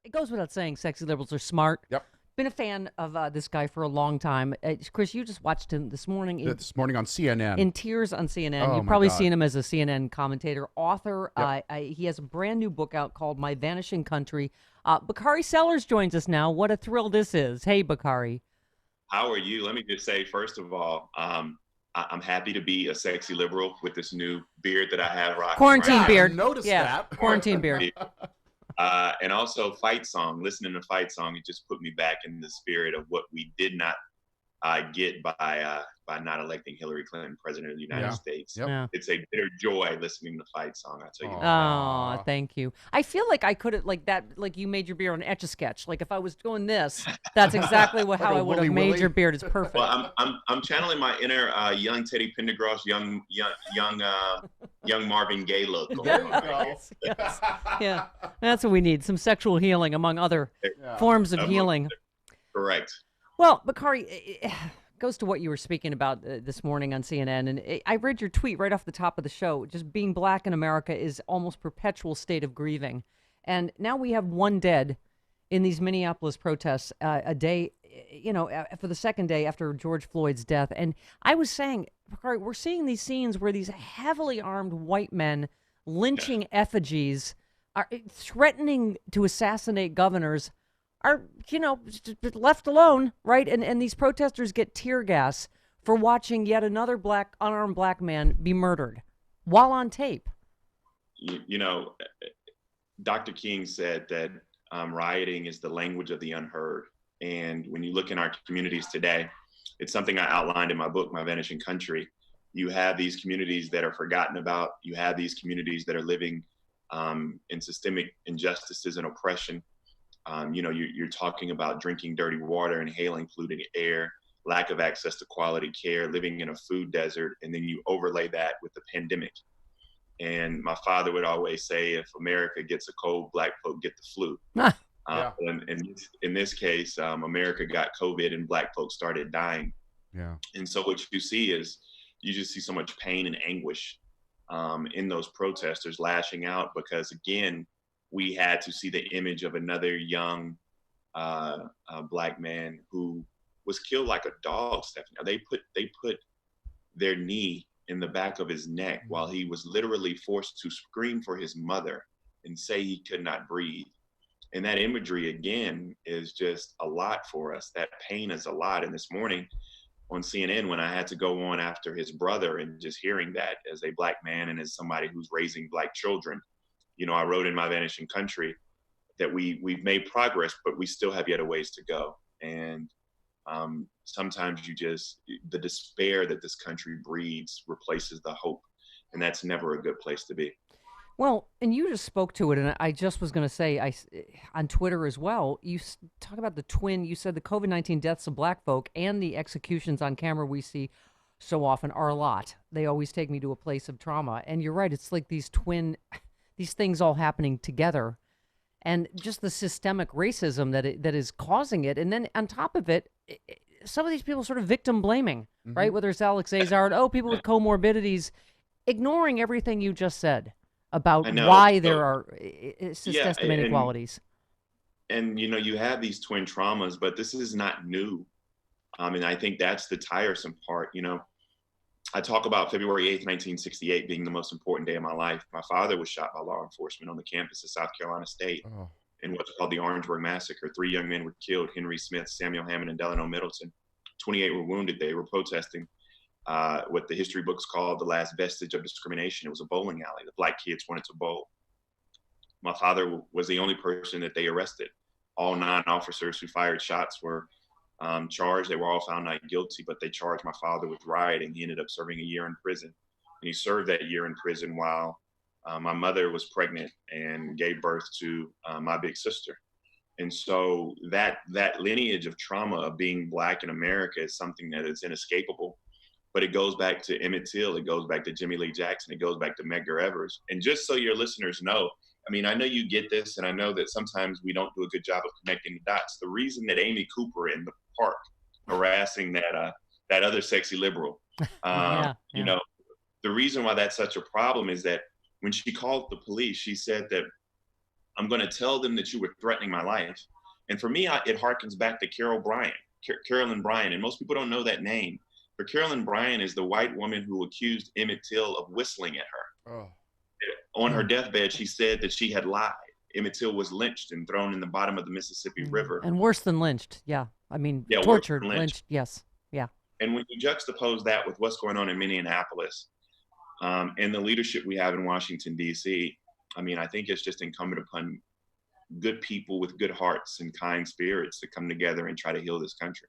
it goes without saying, sexy liberals are smart. Yep. Been a fan of this guy for a long time. Chris, you just watched him this morning This morning on CNN. in tears on CNN. Oh You've my probably God. seen him as a CNN commentator, author. Yep. He has a brand new book out called My Vanishing Country. Bakari Sellers joins us now. What a thrill this is. Hey, Bakari. How are you? Let me just say, first of all, I'm happy to be a sexy liberal with this new beard that I have rocking Quarantine right beard. I noticed Yeah, that. quarantine beard. And also fight song, listening to fight song, it just put me back in the spirit of what we did not get by not electing Hillary Clinton president of the United Yeah. States. Yep. Yeah. It's a bitter joy listening to fight song, I'll tell you that. Oh, Aw. thank you. I feel like I could have, like that, like you made your beard on Etch-a-Sketch. Like if I was doing this, that's exactly Like how a I would have Wooly made Willy? your beard. It's perfect. Well, I'm channeling my inner young Teddy Pendergrass, young Marvin Gaye look. going There you on right go. here. Yes. Yeah, that's what we need. Some sexual healing, among other Yeah. forms of Um, healing. Correct. Well, Bakari, it goes to what you were speaking about this morning on CNN, and I read your tweet right off the top of the show. Just being black in America is almost perpetual state of grieving, and now we have one dead in these Minneapolis protests a day, for the second day after George Floyd's death. And I was saying, Bakari, we're seeing these scenes where these heavily armed white men lynching effigies are threatening to assassinate governors are, left alone, right? And these protesters get tear gas for watching yet another unarmed black man be murdered while on tape. You know, Dr. King said that rioting is the language of the unheard. And when you look in our communities today, it's something I outlined in my book, My Vanishing Country. You have these communities that are forgotten about. You have these communities that are living in systemic injustices and oppression. You're talking about drinking dirty water, inhaling polluted air, lack of access to quality care, living in a food desert, and then you overlay that with the pandemic. And my father would always say, if America gets a cold, black folk get the flu. Ah, Yeah. And in this case, America got COVID and black folks started dying. Yeah. And so what you see is you just see so much pain and anguish in those protesters lashing out because, again, we had to see the image of another young black man who was killed like a dog, Stephanie. They put their knee in the back of his neck while he was literally forced to scream for his mother and say he could not breathe. And that imagery, again, is just a lot for us. That pain is a lot. And this morning on CNN, when I had to go on after his brother and just hearing that as a black man and as somebody who's raising black children, I wrote in My Vanishing Country that we've made progress, but we still have yet a ways to go. And sometimes the despair that this country breeds replaces the hope. And that's never a good place to be. well, and you just spoke to it, and I just was going to say, on Twitter as well, you talk about you said the COVID-19 deaths of black folk and the executions on camera we see so often are a lot. They always take me to a place of trauma. And you're right, it's like these things all happening together, and just the systemic racism that is causing it. And then on top of it, some of these people sort of victim blaming, right? Whether it's Alex Azar, people with comorbidities, ignoring everything you just said about why there are systemic inequalities. And you have these twin traumas, but this is not new. And I think that's the tiresome part. I talk about February 8th, 1968 being the most important day of my life. My father was shot by law enforcement on the campus of South Carolina State in what's called the Orangeburg Massacre. 3 young men were killed: Henry Smith, Samuel Hammond, and Delano Middleton. 28 were wounded. They were protesting what the history books call the last vestige of discrimination. It was a bowling alley. The black kids wanted to bowl. My father was the only person that they arrested. All 9 officers who fired shots were charged. They were all found not guilty, but they charged my father with rioting. He ended up serving a year in prison. And he served that year in prison while my mother was pregnant and gave birth to my big sister. And so that lineage of trauma of being black in America is something that is inescapable. But it goes back to Emmett Till, it goes back to Jimmy Lee Jackson, it goes back to Medgar Evers. And just so your listeners know, I know you get this, and I know that sometimes we don't do a good job of connecting the dots. The reason that Amy Cooper in the park harassing that other sexy liberal, the reason why that's such a problem is that when she called the police, she said that I'm going to tell them that you were threatening my life. And for me, it harkens back to Carolyn Bryant. And most people don't know that name. But Carolyn Bryant is the white woman who accused Emmett Till of whistling at her. Oh. On her deathbed, she said that she had lied. Emmett Till was lynched and thrown in the bottom of the Mississippi River. And worse than lynched. Yeah. I mean, tortured, lynched. Yes. Yeah. And when you juxtapose that with what's going on in Minneapolis and the leadership we have in Washington, D.C., I mean, I think it's just incumbent upon good people with good hearts and kind spirits to come together and try to heal this country.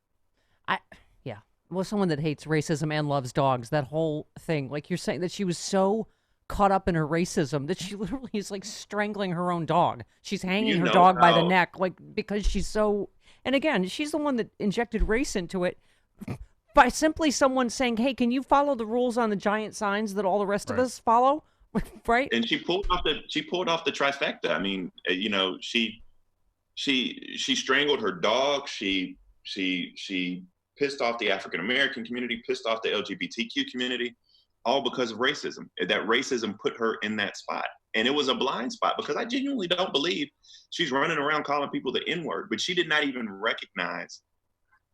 Yeah. Well, someone that hates racism and loves dogs, that whole thing, like you're saying that she was so caught up in her racism that she literally is like strangling her own dog. She's hanging her dog by the neck, like, because she's so, and again, she's the one that injected race into it by simply someone saying, hey, can you follow the rules on the giant signs that all the rest of us follow? Right. And she pulled off the trifecta. I mean, you know, she strangled her dog. She pissed off the African American community, pissed off the LGBTQ community, all because of racism. That racism put her in that spot. And it was a blind spot because I genuinely don't believe she's running around calling people the N-word, but she did not even recognize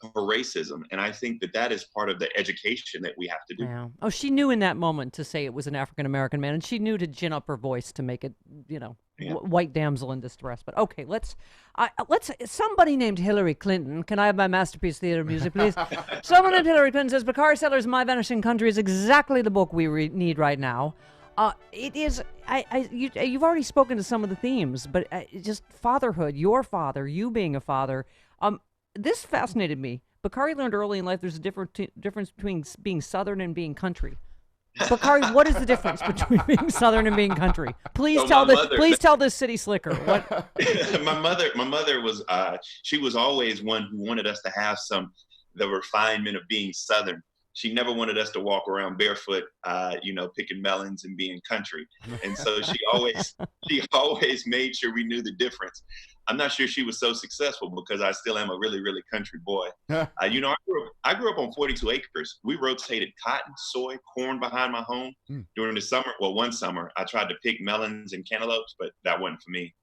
her racism. And I think that is part of the education that we have to do. Yeah. Oh, she knew in that moment to say it was an African-American man, and she knew to gin up her voice to make it, you know, white damsel in distress. But okay, let's somebody named Hillary Clinton. Can I have my Masterpiece Theater music, please? Someone named Hillary Clinton says, Bakari Sellers' My Vanishing Country is exactly the book we need right now. It is, you've already spoken to some of the themes, but just fatherhood, your father, you being a father, this fascinated me. Bakari learned early in life there's a difference between being Southern and being country. Bakari, what is the difference between being Southern and being country? Please tell this city slicker. What? my mother was she was always one who wanted us to have the refinement of being Southern. She never wanted us to walk around barefoot, picking melons and being country. And so she always made sure we knew the difference. I'm not sure she was so successful because I still am a really, really country boy. I grew up on 42 acres. We rotated cotton, soy, corn behind my home during the summer. Well, one summer I tried to pick melons and cantaloupes, but that wasn't for me.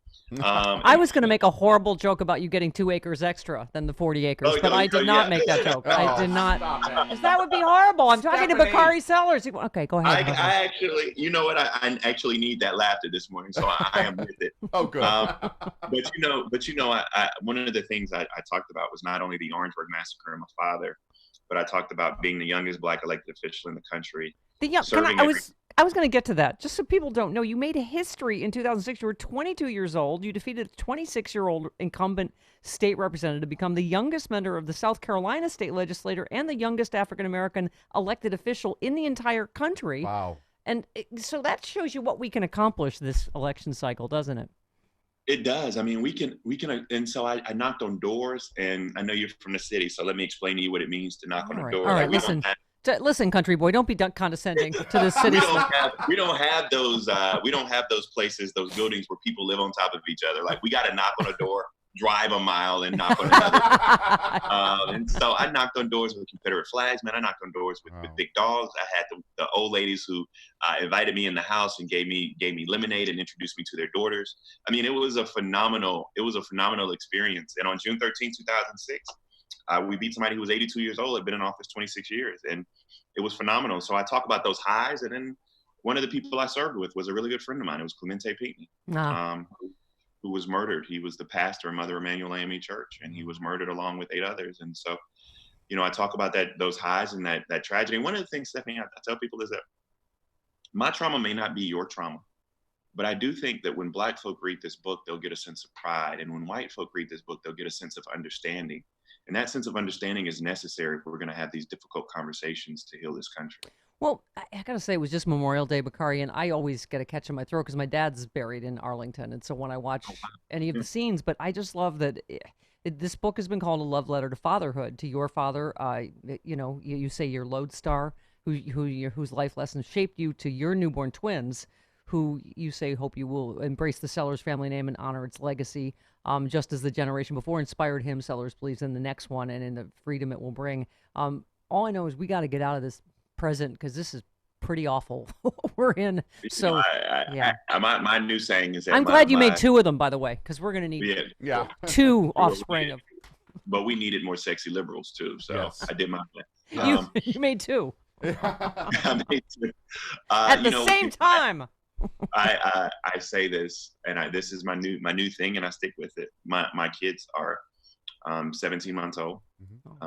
I was going to make a horrible joke about you getting 2 acres extra than the 40 acres, but I did not make that joke. I did not. That would be horrible. I'm talking to Bakari Sellers. Okay, go ahead. I actually, you know what? I actually need that laughter this morning, so I am with it. Oh, good. One of the things I talked about was not only the Orangeburg massacre and my father, but I talked about being the youngest Black elected official in the country. I was going to get to that. Just so people don't know, you made a history in 2006. You were 22 years old. You defeated a 26-year-old incumbent state representative to become the youngest member of the South Carolina state legislature and the youngest African-American elected official in the entire country. Wow. And so that shows you what we can accomplish this election cycle, doesn't it? It does. I mean, we can, and so I knocked on doors, and I know you're from the city, so let me explain to you what it means to knock on a door. All right, listen, country boy, don't be condescending to the city. We don't have those places, those buildings where people live on top of each other. Like, we got to knock on a door, drive a mile, and knock on another. And so I knocked on doors with Confederate flags, man. I knocked on doors with big dogs. I had the old ladies who invited me in the house and gave me lemonade and introduced me to their daughters. I mean, it was a phenomenal experience. And on June 13, 2006, we beat somebody who was 82 years old, had been in office 26 years, and it was phenomenal. So I talk about those highs, and then one of the people I served with was a really good friend of mine. It was Clemente Pinckney, who was murdered. He was the pastor of Mother Emanuel AME Church, and he was murdered along with 8 others. And so, I talk about those highs and that tragedy. And one of the things, Stephanie, I tell people is that my trauma may not be your trauma, but I do think that when Black folk read this book, they'll get a sense of pride. And when white folk read this book, they'll get a sense of understanding. And that sense of understanding is necessary if we're going to have these difficult conversations to heal this country. Well, I got to say, it was just Memorial Day, Bakari, and I always get a catch in my throat because my dad's buried in Arlington. And so when I watch any of the scenes, but I just love that this book has been called a love letter to fatherhood, to your father. You say your lodestar, whose life lessons shaped you, to your newborn twins, who you say hope you will embrace the Sellers family name and honor its legacy, just as the generation before inspired him. Sellers believes in the next one and in the freedom it will bring. All I know is we got to get out of this present because this is pretty awful we're in. So, yeah. My new saying is that I'm glad you made 2 of them, by the way, because we're going to need 2 offspring of. But we needed more sexy liberals too, so I did my best. You made 2. I made 2. At the same time. I say this, and this is my new thing, and I stick with it. My kids are 17 months old,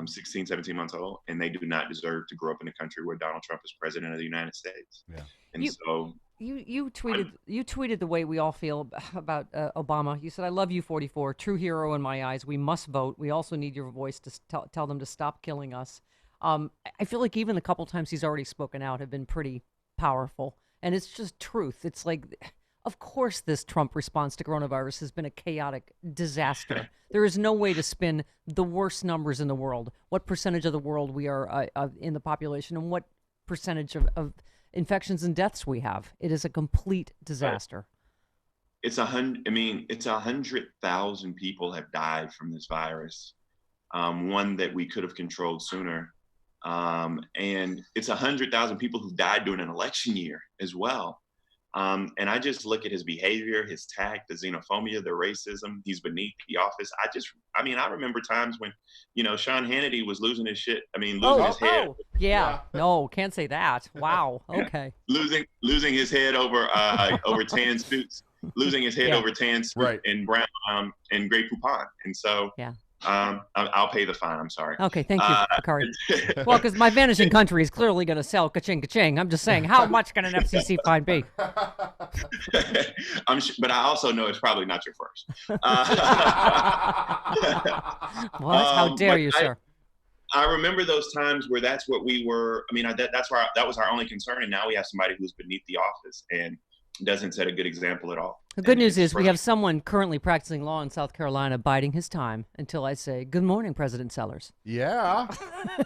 16, 17 months old, and they do not deserve to grow up in a country where Donald Trump is president of the United States. Yeah. And you tweeted the way we all feel about Obama. You said, "I love you, 44, true hero in my eyes. We must vote. We also need your voice to tell them to stop killing us." I feel like even the couple times he's already spoken out have been pretty powerful. And it's just truth. It's like, of course, this Trump response to coronavirus has been a chaotic disaster. There is no way to spin the worst numbers in the world, what percentage of the world we are in the population, and what percentage of infections and deaths we have. It is a complete disaster. It's 100,000 people have died from this virus, one that we could have controlled sooner. And it's 100,000 people who died during an election year as well. And I just look at his behavior, his tact, the xenophobia, the racism. He's beneath the office. I remember times when, Sean Hannity was losing his shit. Losing his head. Yeah. No, can't say that. Wow. Okay. Losing his head over tan suits, losing his head over tan suits and brown and gray poupon. And so, I'll pay the fine. I'm sorry. Okay, thank you, Bakari. Well, because my Vanishing Country is clearly going to sell ka-ching, ka-ching. I'm just saying, how much can an FCC fine be? But I also know it's probably not your first. What? How dare you, sir? I remember those times where that's what we were. That was our only concern, and now we have somebody who's beneath the office and doesn't set a good example at all. The good news is we have someone currently practicing law in South Carolina biding his time until I say, "Good morning, President Sellers." Yeah.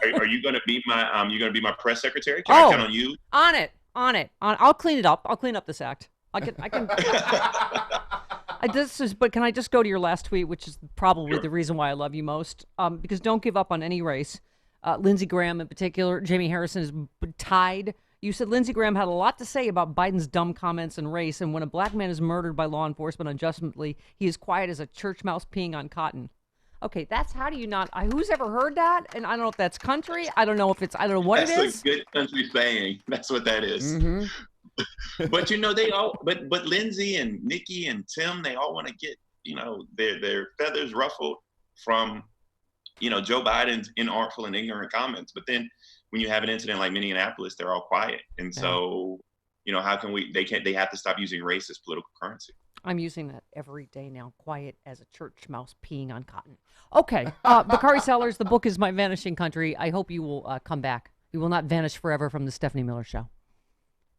Are you going to be my press secretary? Can I count on you? On it. I'll clean it up. I'll clean up this act. I can. But can I just go to your last tweet, which is probably the reason why I love you most? Because don't give up on any race. Lindsey Graham in particular, Jamie Harrison is tied. You said Lindsey Graham had a lot to say about Biden's dumb comments and race, and when a black man is murdered by law enforcement unjustly, he is quiet as a church mouse peeing on cotton. Okay, how do you not? Who's ever heard that? And I don't know if that's country. I don't know what it is. That's a good country saying. That's what that is. Mm-hmm. But they all. But Lindsey and Nikki and Tim, they all want to get their feathers ruffled from Joe Biden's inartful and ignorant comments. But then when you have an incident like Minneapolis, they're all quiet. And so, how can they have to stop using race as political currency. I'm using that every day now. Quiet as a church mouse peeing on cotton. Okay. Bakari Sellers, the book is My Vanishing Country. I hope you will come back. You will not vanish forever from the Stephanie Miller Show.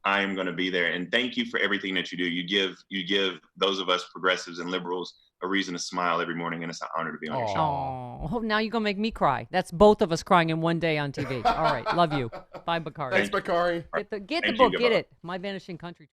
I am going to be there. And thank you for everything that you do. You give those of us progressives and liberals a reason to smile every morning, and it's an honor to be on your show. Oh, now you're going to make me cry. That's both of us crying in one day on TV. All right. Love you. Bye, Bakari. Thanks, Bakari. Get the book. Get it. My Vanishing Country.